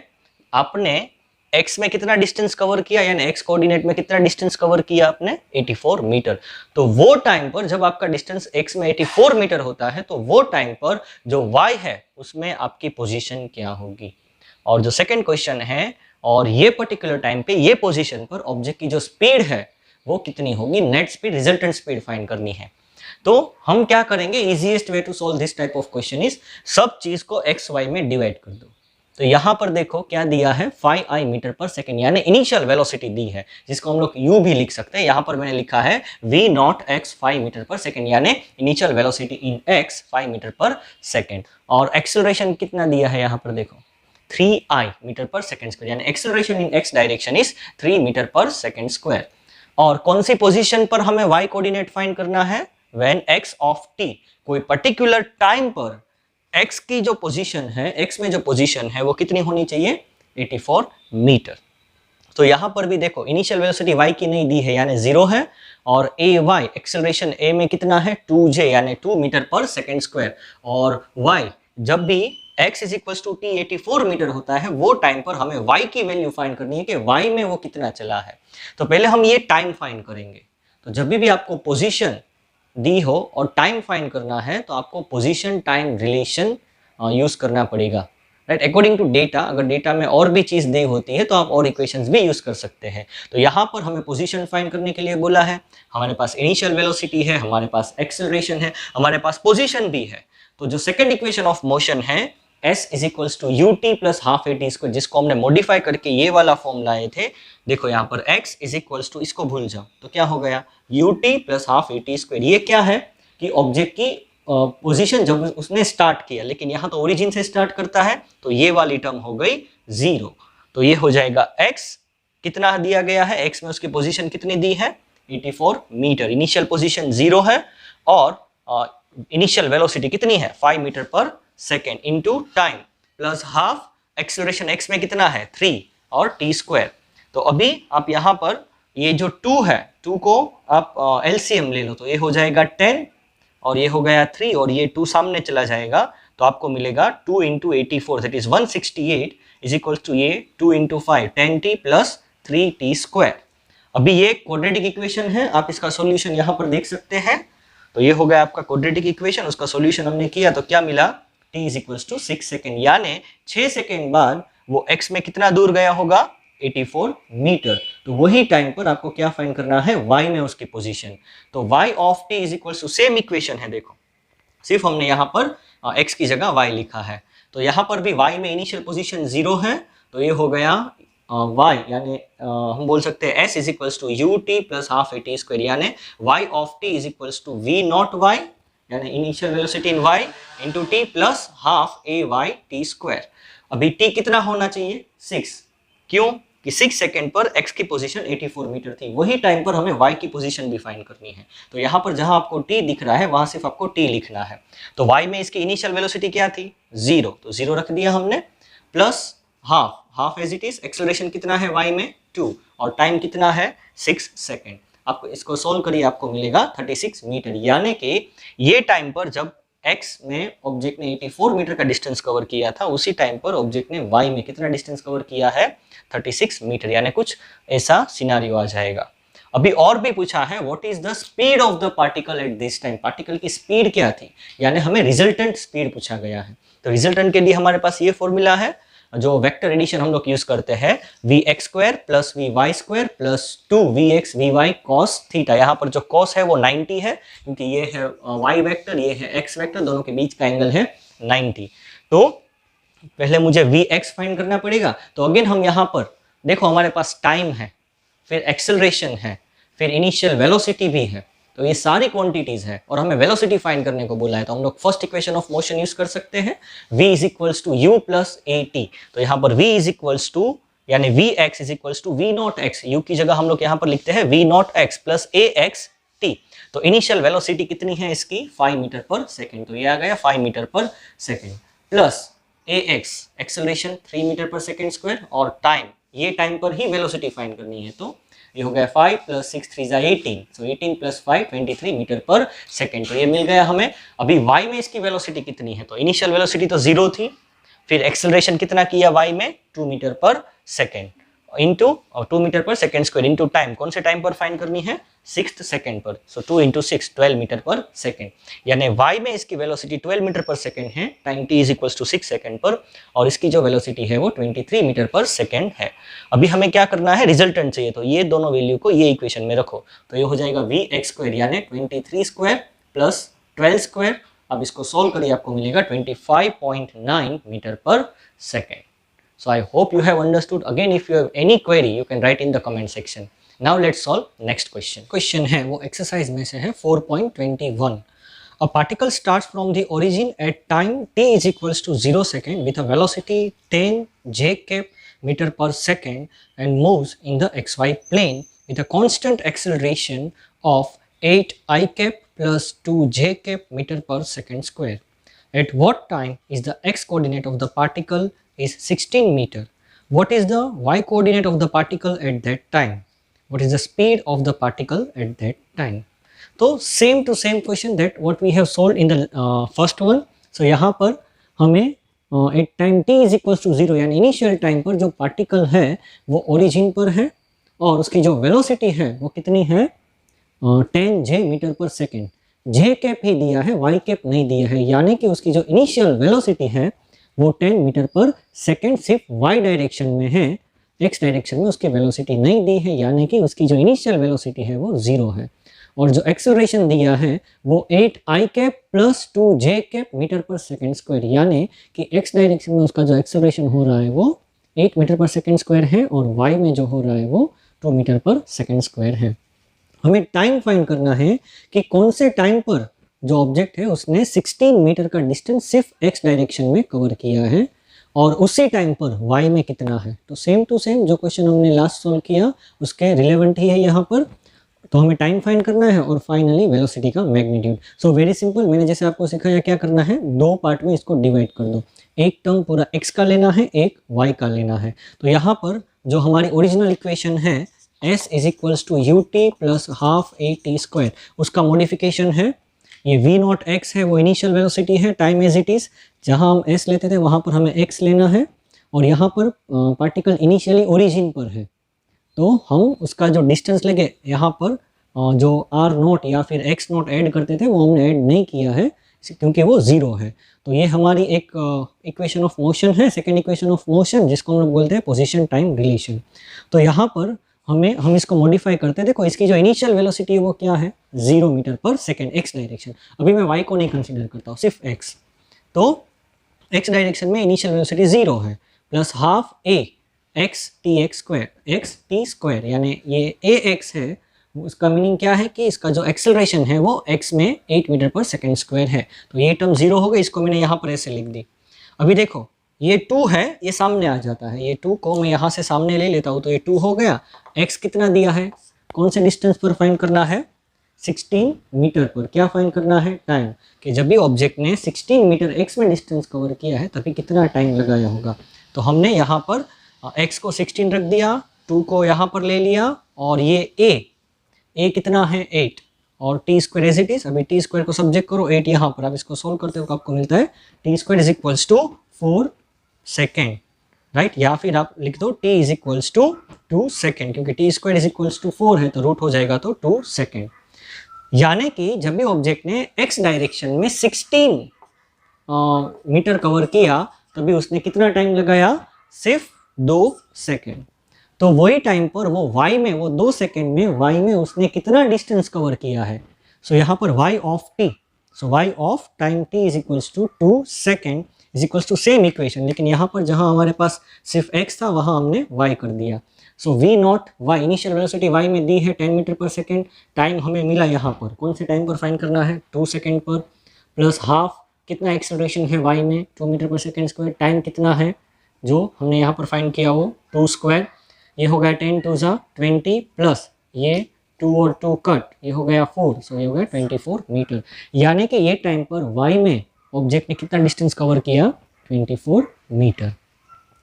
आपने x में कितना डिस्टेंस कवर किया, यानी x कोऑर्डिनेट में कितना डिस्टेंस कवर किया आपने 84 मीटर। तो वो टाइम पर जब आपका डिस्टेंस x में 84 मीटर होता है तो वो टाइम पर जो y है उसमें आपकी पोजीशन क्या होगी। और जो सेकंड क्वेश्चन है, और ये पर्टिकुलर टाइम पे ये पोजीशन पर ऑब्जेक्ट की जो स्पीड है वो कितनी होगी, net speed, resultant speed find करनी है। तो हम क्या करेंगे, easiest way to solve this type of question is सब चीज को एक्स वाई में डिवाइड कर दो। तो यहाँ पर देखो क्या दिया है 5i मीटर पर सेकेंड, यानी इनिशियल वेलोसिटी दी है, जिसको हम लोग u भी लिख सकते हैं। यहाँ पर मैंने लिखा है v not x 5 metre per second, यानी initial velocity in x 5 metre per second. और एक्सेलरेशन कितना दिया है यहाँ पर देखो 3i metre per second square, यानी acceleration in x direction is 3 metre per second square. और कौन सी पोजीशन पर हमें y कोऑर्डिनेट फाइंड करना है, व्हेन x ऑफ t, कोई पर्टिकुलर टाइम पर x की जो पोजीशन है, x में जो पोजीशन है वो कितनी होनी चाहिए 84 मीटर। तो यहाँ पर भी देखो इनिशियल वेलोसिटी y की नहीं दी है यानी 0 है, और ay एक्सेलरेशन a में कितना है 2j यानी 2 मीटर पर सेकेंड स्क्वायर, और y जब भी x is equal to t 84 metre होता है वो टाइम पर हमें y की वैल्यू फाइंड करनी है कि y में वो कितना चला है। तो पहले हम ये टाइम फाइंड करेंगे। तो जब भी आपको पोजीशन दी हो और टाइम फाइंड करना है तो आपको पोजीशन टाइम रिलेशन यूज़ करना पड़ेगा, राइट, अकॉर्डिंग टू डेटा। अगर डेटा में और भी चीज़ दी होती है तो आप और इक्वेशंस भी यूज़ कर सकते हैं। तो यहाँ पर हमें पोजीशन फाइंड करने के लिए बोला है, हमारे पास इनिशियल वेलोसिटी है, हमारे पास एक्सेलरेशन है, हमारे पास पोजीशन भी है। तो जो सेकंड इक्वेशन ऑफ मोशन है s is equals to u t plus half a t square, जिसको हमने मॉडिफाई करके ये वाला फॉर्म लाए थे। देखो यहाँ पर x इज इक्वल्स टू, इसको भूल जाओ तो क्या हो गया, you t plus half a t square. ये क्या है कि ऑब्जेक्ट की पोजीशन जब उसने स्टार्ट किया, लेकिन यहाँ तो ओरिजिन से स्टार्ट करता है, तो ये वाली टर्म हो गई 0। तो ये हो जाएगा x, कितना दिया गया है, x में उसकी पोजीशन कितनी दी है, 84 मीटर। इनिशियल पोजीशन 0 है और इनिशियल वेलोसिटी कितनी है, 5 metre per second into time plus half acceleration x में कितना है, 3 और t स्क्वायर। तो अभी आप यहाँ पर ये जो 2 है, 2 को आप LCM ले लो, तो ये हो जाएगा 10 और ये हो गया 3 और ये 2 सामने चला जाएगा, तो आपको मिलेगा 2 into 84 that is 168 is equal to ये 2 into 5 10t plus 3t square. अभी ये क्वाड्रेटिक इक्वेशन है, आप इसका सॉल्यूशन यहाँ पर देख सकते हैं। तो ये हो गया आपका क्वाड्रेटिक इक्वेशन, उसका सॉल्यूशन हमने किया तो क्या मिला, t is equal to 6 second, यानी 6 सेकेंड बाद वो x में कितना दूर गया होगा, 84 मीटर। तो वही टाइम पर आपको क्या फाइंड करना है, y में उसकी पोजीशन। तो y of t is equal to, same equation है, देखो सिर्फ हमने यहाँ पर x की जगह y लिखा है। तो यहाँ पर भी y में इनिशियल पोजीशन 0 है, तो ये हो गया y, यानी हम बोल सकते हैं s is equal to u t plus half a t square, यानी y of t is equal to v naught y, यानी initial velocity in y into t plus half a y t square. अभी t कितना होना चाहिए, 6, क्यों कि 6 second पर x की पोजीशन 84 मीटर थी, वही टाइम पर हमें y की पोजीशन भी फाइंड करनी है। तो यहाँ पर जहाँ आपको t दिख रहा है वहाँ सिर्फ आपको t लिखना है। तो y में इसकी इनिशियल वेलोसिटी क्या थी, 0, तो 0 रख दिया हमने, plus half as it is, acceleration कितना है y में 2 और टाइम कितना है 6 सेकेंड। आपको इसको सोल्व करिए, आपको मिलेगा 36 मीटर, यानी कि ये टाइम पर जब x में ऑब्जेक्ट ने 84 मीटर का डिस्टेंस कवर किया था, उसी टाइम पर ऑब्जेक्ट ने y में कितना डिस्टेंस कवर किया है, 36 मीटर, यानी कुछ ऐसा सिनारियो आ जाएगा। अभी और भी पूछा है, what is the speed of the particle at this time, particle की स्पीड क्या थी, यानी हमें रिजल्टेंट स्पीड पूछा गया है। तो रिजल्टेंट के लिए हमारे पास ये फॉर्मूला है, जो वेक्टर एडिशन हम लोग यूज करते हैं, vx square plus vy square plus 2vx vy cos theta. यहाँ पर जो cos है वो 90 है, क्योंकि ये है y वेक्टर, ये है x वेक्टर, दोनों के बीच का एंगल है 90। तो पहले मुझे vx फाइंड करना पड़ेगा। तो अगेन हम यहाँ पर देखो, हमारे पास टाइम है, फिर एक्सेलरेशन है, फिर इनिशियल वेलोसिटी भी है, तो ये सारी क्वांटिटीज है और हमें वेलोसिटी फाइंड करने को बोला है। तो हम लोग first equation of motion use कर सकते हैं, v is equals to u plus a t. तो यहाँ पर v इज इक्वल्स टू, यानी vx is equals to v not x, u की जगह हम लोग यहाँ पर लिखते हैं v not x plus ax t। तो इनिशियल वेलोसिटी कितनी है इसकी, 5 मीटर पर सेकेंड, तो ये आ गया 5 metre per second, plus ax acceleration 3 metre per second square, और टाइम, ये टाइम पर ही वेलोसिटी फाइंड करनी है। तो ये हो गया 5 प्लस 6 3 18, सो 18 प्लस 5 23 मीटर पर सेकेंड। तो ये मिल गया हमें। अभी y में इसकी वेलोसिटी कितनी है, तो इनिशियल वेलोसिटी तो 0 थी, फिर एक्सेलरेशन कितना किया y में, 2 metre per second into 2 metre per second square into time, कौन से टाइम पर फाइंड करनी है, 6th सेकेंड पर, so 2 into 6 12 metre per second, यानी y में इसकी वेलोसिटी 12 मीटर पर सेकेंड है, time t is equals to 6 second पर, और इसकी जो वेलोसिटी है वो 23 मीटर पर सेकेंड है। अभी हमें क्या करना है, रिजल्टेंट चाहिए, तो ये दोनों वैल्यू को ये इक्वेशन में रखो, तो ये हो जाएगा vx स्क्वायर, यानी 23 स्क्वायर प्लस 12 स्क्वायर। अब इसको सोल्व करिए, आपको मिलेगा 25.9 metre per second. So I hope you have understood. Again, if you have any query, you can write in the comment section. Now let's solve next question. Question है वो exercise में से है 4.21. A particle starts from the origin at time t is equals to 0 second with a velocity 10 j cap meter per second and moves in the xy plane with a constant acceleration of 8 I cap plus 2 j cap meter per second square. At what time is the x coordinate of the particle is 16 meter? What is the y coordinate of the particle at that time? What is the speed of the particle at that time? तो same to same question that what we have solved in the first one. So यहाँ पर हमें at time t is equals to 0, यानी initial time पर जो particle है वो origin पर है और उसकी जो वेलोसिटी है वो कितनी है, 10 j मीटर पर सेकेंड, जे कैप ही दिया है, वाई कैप नहीं दिया है, यानी कि उसकी जो इनिशियल वेलोसिटी है वो 10 मीटर पर सेकेंड सिर्फ वाई डायरेक्शन में है, एक्स डायरेक्शन में उसकी वेलोसिटी नहीं दी है, यानी कि उसकी जो इनिशियल वेलोसिटी है वो 0 है। और जो एक्सेलरेशन दिया है वो 8 आई कैप प्लस 2 जे cap metre per second square, यानी कि एक्स डायरेक्शन में उसका जो एक्सेलरेशन हो रहा है वो 8 मीटर पर सेकेंड स्क्वायर है और वाई में जो हो रहा है वो 2 मीटर पर सेकेंड स्क्वायर है। हमें टाइम फाइंड करना है कि कौन से टाइम पर जो ऑब्जेक्ट है उसने 16 मीटर का डिस्टेंस सिर्फ एक्स डायरेक्शन में कवर किया है और उसी टाइम पर वाई में कितना है। तो सेम टू सेम जो क्वेश्चन हमने लास्ट सॉल्व किया उसके रिलेवेंट ही है यहाँ पर। तो हमें टाइम फाइंड करना है और फाइनली वेलोसिटी का मैग्नीट्यूड। सो वेरी सिंपल, मैंने जैसे आपको सिखाया क्या करना है, दो पार्ट में इसको डिवाइड कर दो। एक टर्म पूरा एक्स का लेना है, एक वाई का लेना है। तो यहाँ पर जो हमारी ओरिजिनल इक्वेशन है s is equals to u t plus half a t square, उसका मॉडिफिकेशन है ये v नॉट x है, वो इनिशियल वेलोसिटी है, टाइम एज इट इज़। जहाँ हम s लेते थे वहाँ पर हमें x लेना है और यहाँ पर पार्टिकल इनिशियली ओरिजिन पर है, तो हम उसका जो डिस्टेंस लगे यहाँ पर जो r नोट या फिर x नोट ऐड करते थे वो हमने ऐड नहीं किया है क्योंकि वो 0 है। तो ये हमारी एक इक्वेशन ऑफ मोशन है, सेकेंड इक्वेशन ऑफ मोशन, जिसको हम लोग बोलते हैं पोजीशन टाइम रिलेशन। तो यहाँ पर हम इसको मॉडिफाई करते हैं। देखो इसकी जो इनिशियल वेलोसिटी है वो क्या है, 0 metre per second x direction. अभी मैं y को नहीं कंसिडर करता हूँ, सिर्फ x। तो x डायरेक्शन में इनिशियल वेलोसिटी 0 है plus half a x T x square, x t square, यानी ये ए एक्स है, उसका मीनिंग क्या है कि इसका जो एक्सेलरेशन है वो x में 8 मीटर पर सेकेंड स्क्वायर है। तो ये टर्म 0 हो गई, इसको मैंने यहाँ पर ऐसे लिख दी। अभी देखो ये 2 है, ये सामने आ जाता है, ये 2 को मैं यहाँ से सामने ले लेता हूँ तो ये 2 हो गया। x कितना दिया है, कौन से डिस्टेंस पर फाइंड करना है, 16 मीटर पर। क्या फाइंड करना है, टाइम, कि जब भी ऑब्जेक्ट ने 16 मीटर x में डिस्टेंस कवर किया है तभी कितना टाइम लगाया होगा। तो हमने यहाँ पर x को 16 रख दिया, 2 को यहाँ पर ले लिया और ये a कितना है 8 और t square as it is. अभी टी स्क्वायर को सब्जेक्ट करो 8 यहाँ पर, आप इसको सोल्व करते हो तो आपको मिलता है t square is equals to 4 second, right. या फिर आप लिख दो t is equals to 2 second, क्योंकि t square is equals to 4 है तो रूट हो जाएगा तो 2 सेकेंड। यानी कि जब भी ऑब्जेक्ट ने x डायरेक्शन में 16 मीटर कवर किया तभी उसने कितना टाइम लगाया, सिर्फ 2 सेकेंड। तो वही टाइम पर वो y में, वो 2 सेकेंड में y में उसने कितना डिस्टेंस कवर किया है। सो यहाँ पर y of t, so y of time t is equals to 2 second is equals to same equation, लेकिन यहाँ पर जहाँ हमारे पास सिर्फ x था वहाँ हमने y कर दिया। सो v naught y, initial velocity y में दी है 10 मीटर पर सेकेंड, टाइम हमें मिला यहाँ पर, कौन से टाइम पर फाइंड करना है, 2 सेकेंड पर, प्लस हाफ कितना एक्सेलरेशन है y में 2 metre per second square, time कितना है जो हमने यहाँ पर फाइंड किया वो 2 स्क्वायर, ये हो गया 10 टू ज़ा 20 प्लस ये 2 और 2 कट, ये हो गया 4, सो ये हो गया 24 मीटर। यानी कि ये टाइम पर y में ऑब्जेक्ट ने कितना डिस्टेंस कवर किया, 24 मीटर।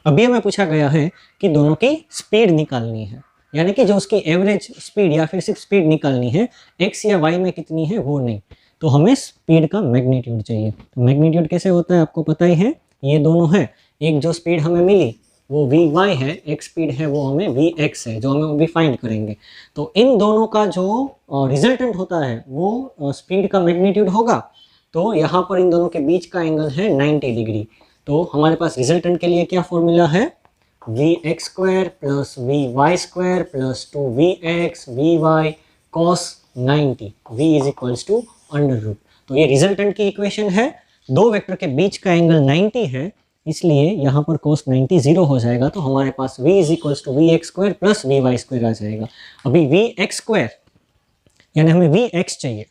अभी हमें पूछा गया है कि दोनों की स्पीड निकालनी है, यानी कि जो उसकी एवरेज स्पीड या फिर सिर्फ स्पीड निकालनी है, x या y में कितनी है वो नहीं। तो हमें स्पीड का मैग्नीट्यूड चाहिए। तो मैग्नीट्यूड कैसे होता है आपको पता ही है, ये दोनों है, एक जो स्पीड हमें मिली वो vy है, एक स्पीड है वो हमें vx है, जो हमें अभी फाइंड करेंगे। तो इन दोनों का जो रिजल्टेंट होता है वो स्पीड का मैग्नीट्यूड होगा। तो यहाँ पर इन दोनों के बीच का एंगल है 90 डिग्री। तो हमारे पास रिजल्टेंट के लिए क्या फॉर्मूला है, vx square plus vy square plus 2vx vy cos 90, v is equals to under root. तो ये रिजल्टेंट की इक्वेशन है, दो वेक्टर के बीच का एंगल 90 है, इसलिए यहाँ पर cos 90 0 हो जाएगा। तो हमारे पास v is equals to vx square plus vy square आ जाएगा। अभी vx स्क्वायर यानी हमें vx चाहिए,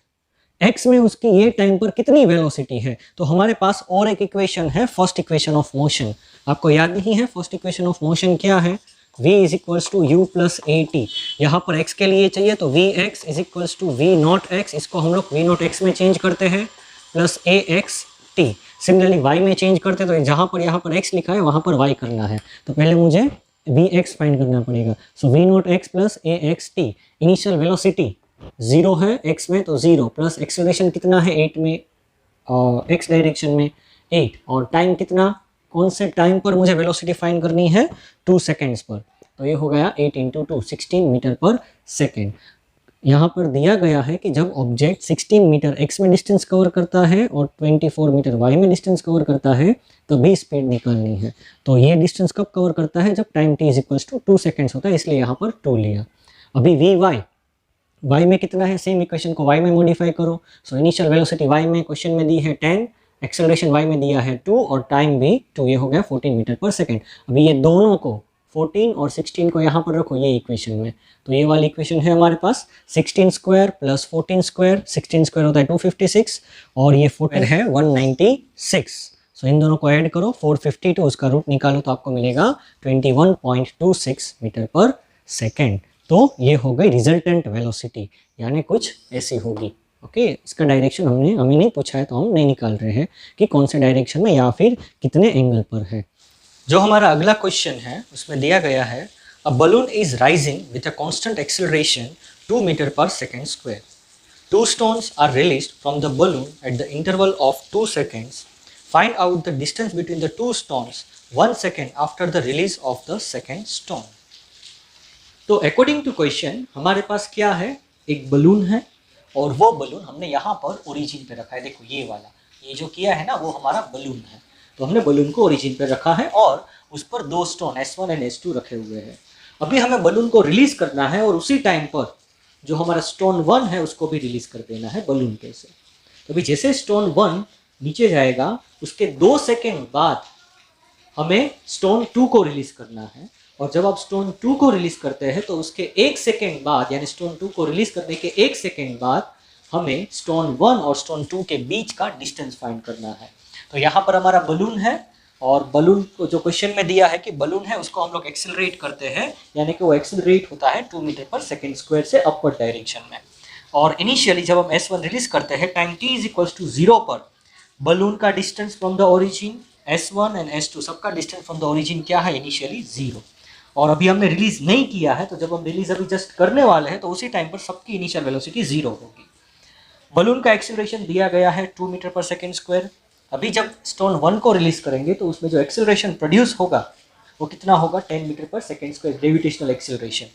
x में उसकी ये टाइम पर कितनी वेलोसिटी है। तो हमारे पास और एक इक्वेशन है, फर्स्ट इक्वेशन ऑफ मोशन, आपको याद नहीं है फर्स्ट इक्वेशन ऑफ मोशन क्या है, v is equals to u plus a t. यहाँ पर x के लिए चाहिए तो vx is equals to v not x, इसको हम लोग v नॉट x में चेंज करते हैं plus a x t. Similarly y में चेंज करते तो जहाँ पर यहाँ पर x लिखा है वहाँ पर y करना है। तो पहले मुझे vx फाइंड करना पड़ेगा। सो v not x plus a x T, initial velocity 0 है x में तो 0 प्लस एक्सेलरेशन कितना है 8 में, x डायरेक्शन में 8, और टाइम कितना, कौन से टाइम पर मुझे वेलोसिटी फाइंड करनी है, 2 सेकेंड्स पर। तो ये हो गया 8 इंटू 2, 16 मीटर पर सेकेंड। यहाँ पर दिया गया है कि जब ऑब्जेक्ट 16 मीटर x में डिस्टेंस कवर करता है और 24 मीटर y में डिस्टेंस कवर करता है तभी स्पीड निकालनी है। तो ये डिस्टेंस कब कवर करता है? जब time t is equals to 2 seconds होता है, इसलिए यहाँ पर 2 लिया। अभी y में कितना है? सेम इक्वेशन को y में मॉडिफाई करो। सो इनिशियल वेलोसिटी y में क्वेश्चन में दी है 10, एक्सेलरेशन y में दिया है 2 और टाइम भी 2, ये हो गया 14 मीटर पर सेकेंड। अभी ये दोनों को 14 और 16 को यहाँ पर रखो ये इक्वेशन में, तो ये वाली इक्वेशन है हमारे पास 16 स्क्वायर प्लस 14 स्क्वायर, 16 स्क्वायर होता है 256 और ये 14 है 196। सो इन दोनों को ऐड करो, 452 उसका रूट निकालो तो आपको मिलेगा 21.26 मीटर पर सेकेंड। तो ये हो गई रिजल्टेंट वेलोसिटी, यानी कुछ ऐसी होगी। ओके, इसका डायरेक्शन हमें नहीं पूछा है तो हम नहीं निकाल रहे हैं कि कौन से डायरेक्शन में या फिर कितने एंगल पर है। जो हमारा अगला क्वेश्चन है उसमें दिया गया है a balloon is rising with a constant acceleration 2 metre per second square. 2 stones are released from the balloon at the interval of 2 seconds. Find out the distance between the 2 stones 1 second after the release of the second stone. तो according to question हमारे पास क्या है? एक balloon है और वो balloon हमने यहाँ पर ओरिजिन पे रखा है। देखो ये वाला, ये जो किया है ना वो हमारा बलून है, तो हमने बलून को ओरिजिन पे रखा है और उस पर 2 स्टोन S1 एंड S2 रखे हुए हैं। अभी हमें बलून को रिलीज करना है और उसी टाइम पर जो हमारा स्टोन 1 है उसको भी रिलीज कर देना है बलून के से। तो अभी जैसे स्टोन 1 नीचे जाएगा उसके 2 सेकेंड बाद हमें स्टोन 2 को रिलीज करना है, और जब आप स्टोन 2 को रिलीज करते हैं तो उसके 1 सेकेंड बाद, यानी स्टोन 2 को रिलीज करने के 1 सेकेंड बाद हमें स्टोन 1 और स्टोन 2 के बीच का डिस्टेंस फाइंड करना है। तो यहाँ पर हमारा बलून है और बलून को जो क्वेश्चन में दिया है कि बलून है उसको हम लोग एक्सेलरेट करते हैं, यानी कि वो एक्सेलरेट होता है 2 मीटर पर सेकेंड स्क्वायर से अपवर्ड डायरेक्शन में। और इनिशियली जब हम S1 रिलीज करते हैं time t is equals to 0 पर बलून का distance from the origin S1 and S2 सबका डिस्टेंस फ्रॉम द ओरिजिन क्या है? इनिशियली 0। और अभी हमने रिलीज नहीं किया है, तो जब हम रिलीज अभी जस्ट करने वाले हैं तो उसी टाइम पर सबकी इनिशियल वेलोसिटी 0 होगी। बलून का एक्सेलरेशन दिया गया है 2 मीटर पर सेकेंड स्क्वायर। अभी जब स्टोन 1 को रिलीज करेंगे तो उसमें जो एक्सेलरेशन प्रोड्यूस होगा वो कितना होगा? 10 metre per second square gravitational acceleration.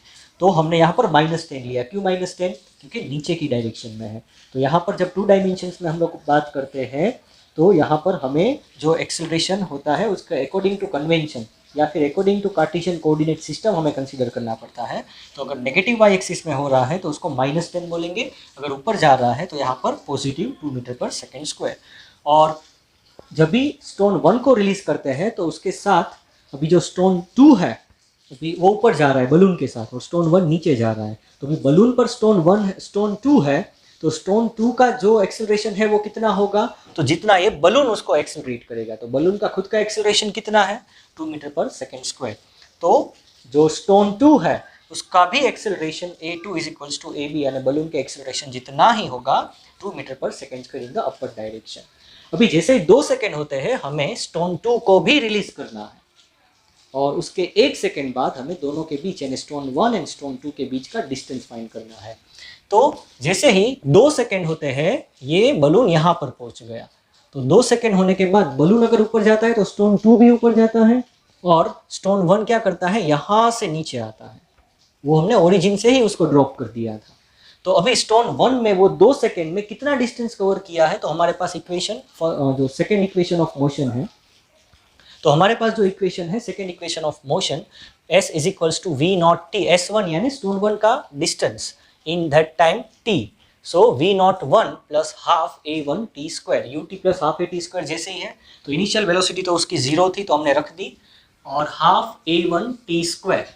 तो हमने यहाँ पर -10 लिया। क्यों -10? क्योंकि नीचे की डायरेक्शन में है। तो यहाँ पर जब 2 डायमेंशंस में हम लोग बात करते हैं तो यहाँ पर हमें जो एक्सेलरेशन होता है उसका अकॉर्डिंग टू कन्वेंशन या फिर according to Cartesian coordinate system हमें कंसीडर करना पड़ता है। तो अगर नेगेटिव वाई एक्सिस में हो रहा है तो उसको -10 बोलेंगे, अगर ऊपर जा रहा है तो यहाँ पर positive 2 metre per second square. और जब भी स्टोन 1 को रिलीज करते हैं तो उसके साथ अभी जो स्टोन 2 है अभी वो ऊपर जा रहा है बलून के साथ और स्टोन 1 नीचे जा रहा है। तो अभी बलून पर स्टोन 2 है तो स्टोन 2 का जो एक्सेलरेशन है वो कितना होगा? तो जितना ये बलून उसको एक्सेलरेट करेगा। तो बलून का खुद का एक्सेलरेशन कितना है? 2 मीटर पर सेकेंड स्क्वायर। तो जो स्टोन 2 है उसका भी acceleration A2 is equals to AB, यानी बलून के एक्सेलरेशन जितना ही होगा 2 metre per second square in the upward direction. अभी जैसे 2 सेकेंड होते हैं हमें स्टोन 2 को भी रिलीज करना है और उसके 1 सेकेंड बाद हमें दोनों के बीच यानी स्टोन 1 एंड स्टोन 2 के बीच का डिस्टेंस फाइंड करना है। तो जैसे ही 2 सेकेंड होते हैं ये बलून यहाँ पर पहुंच गया। तो 2 सेकेंड होने के बाद बलून अगर ऊपर जाता है तो स्टोन 2 भी ऊपर जाता है और स्टोन 1 क्या करता है? यहाँ से नीचे आता है। वो हमने ओरिजिन से ही उसको ड्रॉप कर दिया था। तो अभी स्टोन 1 में वो 2 सेकेंड में कितना डिस्टेंस कवर किया है? तो हमारे पास इक्वेशन जो सेकेंड इक्वेशन ऑफ मोशन है, तो हमारे पास जो इक्वेशन है second equation of motion S is equals to V0t, S1 यानी स्टोन 1 का distance in that time t। So V01 plus half A1 t square, ut plus half A t square जैसे ही है। तो इनिशियल वेलोसिटी तो उसकी 0 थी तो हमने रख दी, और हाफ A1 t स्क्वायर।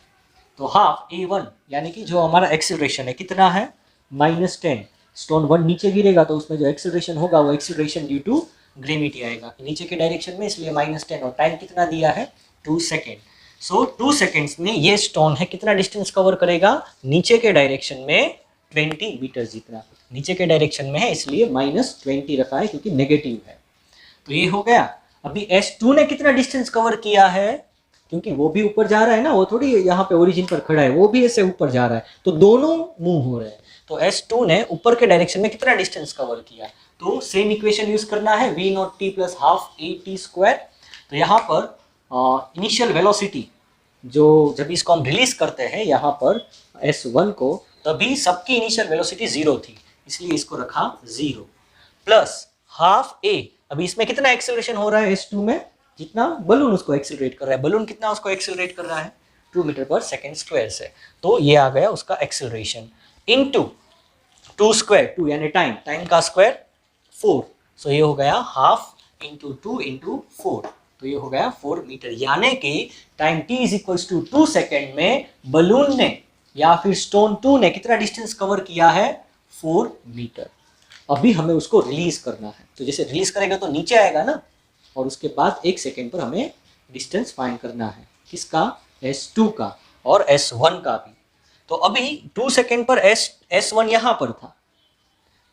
तो हाफ A1 यानी कि जो हमारा एक्सेलरेशन है कितना है? -10। स्टोन 1 नीचे गिरेगा तो उसमें जो एक्सेलरेशन होगा वो एक्सेलरेशन ड्यू टू ग्रेविटी आएगा नीचे के डायरेक्शन में, इसलिए -10। और टाइम कितना दिया है? 2 सेकेंड। सो 2 सेकेंड्स में ये स्टोन है कितना डिस्टेंस कवर करेगा? नीचे के डायरेक्शन में 20 मीटर जितना। नीचे के डायरेक्शन में है इसलिए -20 रखा है क्योंकि नेगेटिव है। तो ये हो गया। अभी S2 ने कितना डिस्टेंस कवर किया है? क्योंकि वो भी ऊपर जा रहा है ना, वो थोड़ी यहाँ पे ओरिजिन पर खड़ा है, वो भी ऐसे ऊपर जा रहा है, तो दोनों मूव हो रहे हैं। तो S2 ने ऊपर के डायरेक्शन में कितना डिस्टेंस कवर किया? तो सेम इक्वेशन यूज करना है V0t plus half AT square. तो यहाँ पर इनिशियल वेलोसिटी जो जब इसको हम रिलीज करते हैं यहाँ पर S1 को, तभी सबकी इनिशियल वेलोसिटी 0 थी, इसलिए इसको रखा 0 प्लस हाफ a। अभी इसमें कितना एक्सेलरेशन हो रहा है s2 में, जितना बलून उसको एक्सेलरेट कर रहा है, बलून कितना उसको एक्सेलरेट कर रहा है 2 मीटर पर सेकेंड स्क्वायर से, तो ये आ गया उसका एक्सेलरेशन इनटू 2 स्क्वायर, 2 यानी टाइम का स्क्वायर 4, सो ये हो गया हाफ इंटू 2 इंटू 4, तो ये हो गया 4 मीटर। यानी कि time t is equals to 2 second में बलून ने या फिर स्टोन 2 ने कितना डिस्टेंस कवर किया है 4 मीटर। अभी हमें उसको रिलीज करना है, तो जैसे रिलीज करेगा तो नीचे आएगा ना, और उसके बाद 1 सेकेंड पर हमें डिस्टेंस फाइंड करना है, किसका s2 का और s1 का भी। तो अभी 2 सेकेंड पर s1 यहां पर था,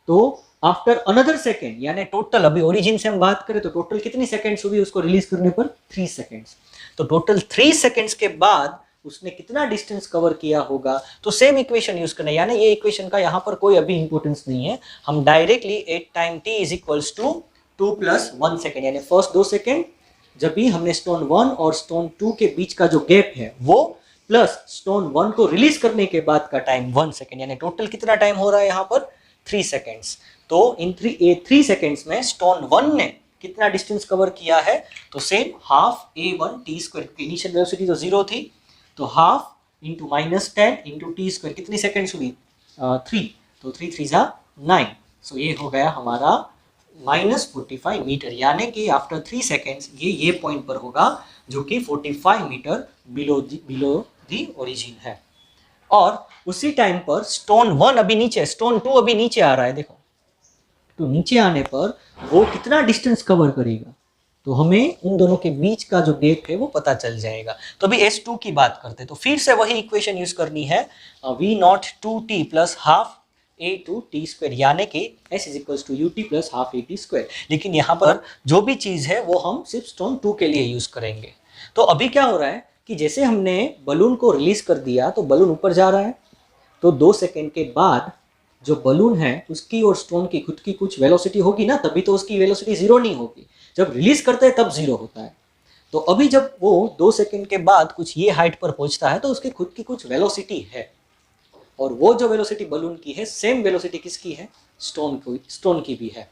तो आफ्टर अनदर सेकेंड यानी टोटल, अभी ओरिजिन से हम बात करें तो टोटल कितनी सेकेंड्स हुई उसको रिलीज करने पर 3 सेकेंड्स, तो टोटल 3 सेकेंड्स के बाद उसने कितना डिस्टेंस कवर किया होगा, तो सेम इक्वेशन यूज करना है। यानी ये इक्वेशन का यहाँ पर कोई अभी इंपॉर्टेंस नहीं है, हम directly at time t is equals to 2 plus 1 second, यानी फर्स्ट 2 सेकेंड जब भी हमने स्टोन 1 और स्टोन 2 के बीच का जो गैप है वो, प्लस स्टोन 1 को रिलीज करने के बाद का टाइम 1 सेकेंड, यानी टोटल कितना टाइम हो रहा है यहाँ पर 3 सेकेंड्स। तो इन 3 सेकेंड्स में स्टोन 1 ने कितना डिस्टेंस कवर किया है, तो same half a1 t square, initial velocity तो 0 थी, तो half into -10 into T square, कितनी सेकेंड्स हुई 3, तो 3 3 जा 9, सो ये हो गया हमारा -45 मीटर। यानी कि आफ्टर 3 सेकेंड्स ये पॉइंट पर होगा जो कि 45 मीटर बिलो दी ओरिजिन है। और उसी टाइम पर स्टोन 1 अभी नीचे, स्टोन 2 अभी नीचे आ रहा है, देखो तो नीचे आने पर वो कितना डिस्टेंस कवर करेगा, तो हमें उन दोनों के बीच का जो गैप है वो पता चल जाएगा। तो अभी S2 की बात करते हैं, तो फिर से वही इक्वेशन यूज करनी है, V0 2t plus half a2 t square, यानी कि s is equals to ut plus half at square. लेकिन यहाँ पर जो भी चीज़ है वो हम सिर्फ स्टोन 2 के लिए यूज करेंगे। तो अभी क्या हो रहा है कि जैसे हमने बलून को रिलीज कर दिया तो बलून ऊपर जा रहा है, तो 2 सेकेंड के बाद जो बलून है उसकी और स्टोन की खुद की कुछ वेलोसिटी होगी ना, तभी तो उसकी वेलोसिटी 0 नहीं होगी, जब रिलीज करते हैं तब 0 होता है। तो अभी जब वो 2 सेकेंड के बाद कुछ ये हाइट पर पहुंचता है तो उसकी खुद की कुछ वेलोसिटी है, और वो जो वेलोसिटी बलून की है सेम वेलोसिटी किसकी है, स्टोन की भी है।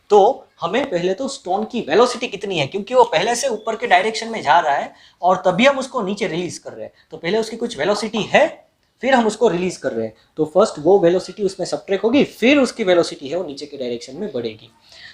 तो हमें पहले तो स्टोन की वेलोसिटी कितनी है, क्योंकि वो पहले से ऊपर के डायरेक्शन में जा रहा है और तभी हम उसको नीचे रिलीज कर रहे हैं, तो पहले उसकी कुछ वेलोसिटी है फिर हम उसको रिलीज कर रहे हैं, तो फर्स्ट वो वेलोसिटी उसमें सब्ट्रैक्ट होगी, फिर उसकी वेलोसिटी है वो नीचे के डायरेक्शन में बढ़ेगी।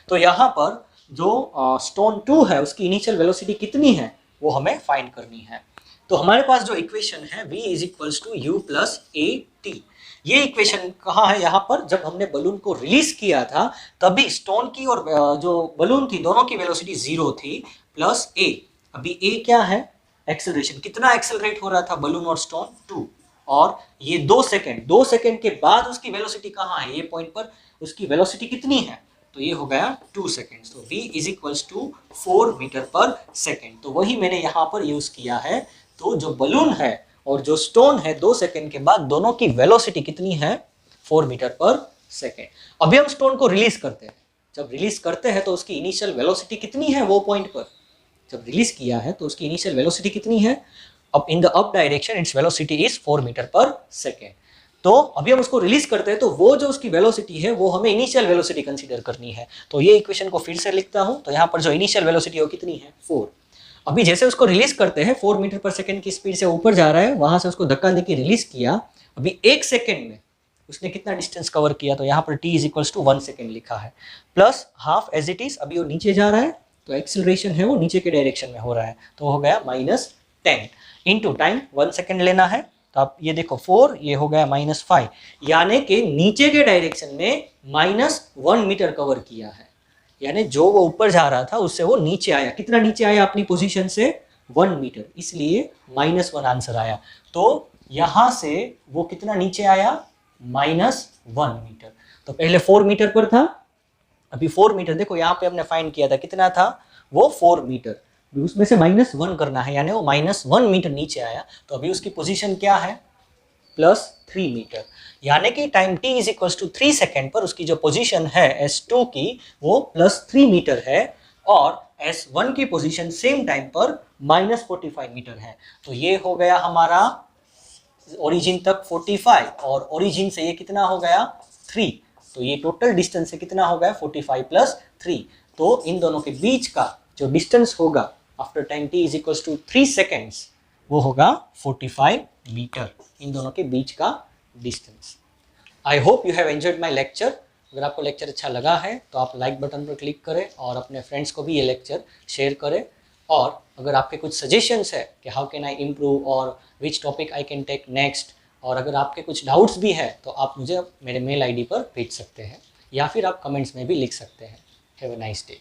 तो यहाँ पर जो स्टोन 2 है उसकी इनिशियल वेलोसिटी कितनी है वो हमें फाइंड करनी है। तो हमारे पास जो इक्वेशन है v is equals to u plus a t, ये इक्वेशन कहाँ है, यहाँ पर जब हमने बलून को रिलीज किया था तभी स्टोन की और जो बलून थी दोनों की वेलोसिटी 0 थी, प्लस a, अभी a क्या है एक्सेलरेशन, कितना एक्सेलरेट हो रहा था बलून और स्टोन 2, और ये 2 सेकेंड के बाद उसकी वेलोसिटी कहाँ है, ये पॉइंट पर उसकी वेलोसिटी कितनी है, तो ये हो गया 2 सेकेंड्स, तो v is equals to 4 metre per second. तो वही मैंने यहाँ पर यूज किया है। तो जो बलून है और जो स्टोन है 2 सेकेंड के बाद दोनों की वेलोसिटी कितनी है 4 मीटर पर सेकेंड। अभी हम स्टोन को रिलीज करते हैं, जब रिलीज करते हैं तो उसकी इनिशियल वेलोसिटी कितनी है वो पॉइंट पर, जब रिलीज किया है तो उसकी इनिशियल वेलोसिटी कितनी है, अब in the up direction its velocity is 4 metre per second. तो अभी हम उसको रिलीज करते हैं तो वो जो उसकी वेलोसिटी है वो हमें इनिशियल वेलोसिटी कंसीडर करनी है। तो ये इक्वेशन को फिर से लिखता हूं, तो यहाँ पर जो इनिशियल वेलोसिटी है वो कितनी है 4। अभी जैसे उसको रिलीज करते हैं 4 मीटर पर सेकेंड की स्पीड से ऊपर जा रहा है, वहां से उसको धक्का देके रिलीज किया, अभी 1 सेकेंड में उसने कितना डिस्टेंस कवर किया, तो यहाँ पर t is equals to 1 second लिखा है, plus half as it is, अभी वो नीचे जा रहा है तो एक्सेलरेशन है वो नीचे के डायरेक्शन में हो रहा है, तो हो गया -10 इंटू टाइम 1 सेकेंड लेना है, तो आप ये देखो 4, ये हो गया -5, यानी कि नीचे के डायरेक्शन में -1 मीटर कवर किया है, यानी जो वो ऊपर जा रहा था उससे वो नीचे आया, कितना नीचे आया अपनी पोजीशन से 1 मीटर, इसलिए -1 आंसर आया। तो यहां से वो कितना नीचे आया -1 मीटर। तो पहले 4 मीटर पर था, अभी 4 मीटर, देखो यहाँ पे हमने फाइंड किया था कितना था वो 4 मीटर, उसमें से -1 करना है, यानी वो -1 मीटर नीचे आया, तो अभी उसकी पोजीशन क्या है +3 मीटर, यानी कि time t is equals to 3 second पर उसकी जो पोजीशन है S2 की वो +3 मीटर है, और S1 की पोजीशन सेम टाइम पर -45 मीटर है। तो ये हो गया हमारा ओरिजिन तक 45 और ओरिजिन से ये कितना हो गया 3, तो ये टोटल डिस्टेंस से कितना हो गया 45 प्लस 3। तो इन दोनों के बीच का जो डिस्टेंस होगा after time t is equals to 3 seconds, वो होगा 45 मीटर, इन दोनों के बीच का डिस्टेंस। I hope you have enjoyed my lecture. अगर आपको लेक्चर अच्छा लगा है तो आप लाइक बटन पर क्लिक करें और अपने फ्रेंड्स को भी ये लेक्चर शेयर करें। और अगर आपके कुछ सजेशंस है कि हाउ कैन आई इम्प्रूव और which topic I can take next, और अगर आपके कुछ डाउट्स भी है तो आप मुझे मेरे मेल आईडी पर भेज सकते हैं या फिर आप कमेंट्स में भी लिख सकते हैं। Have a nice day.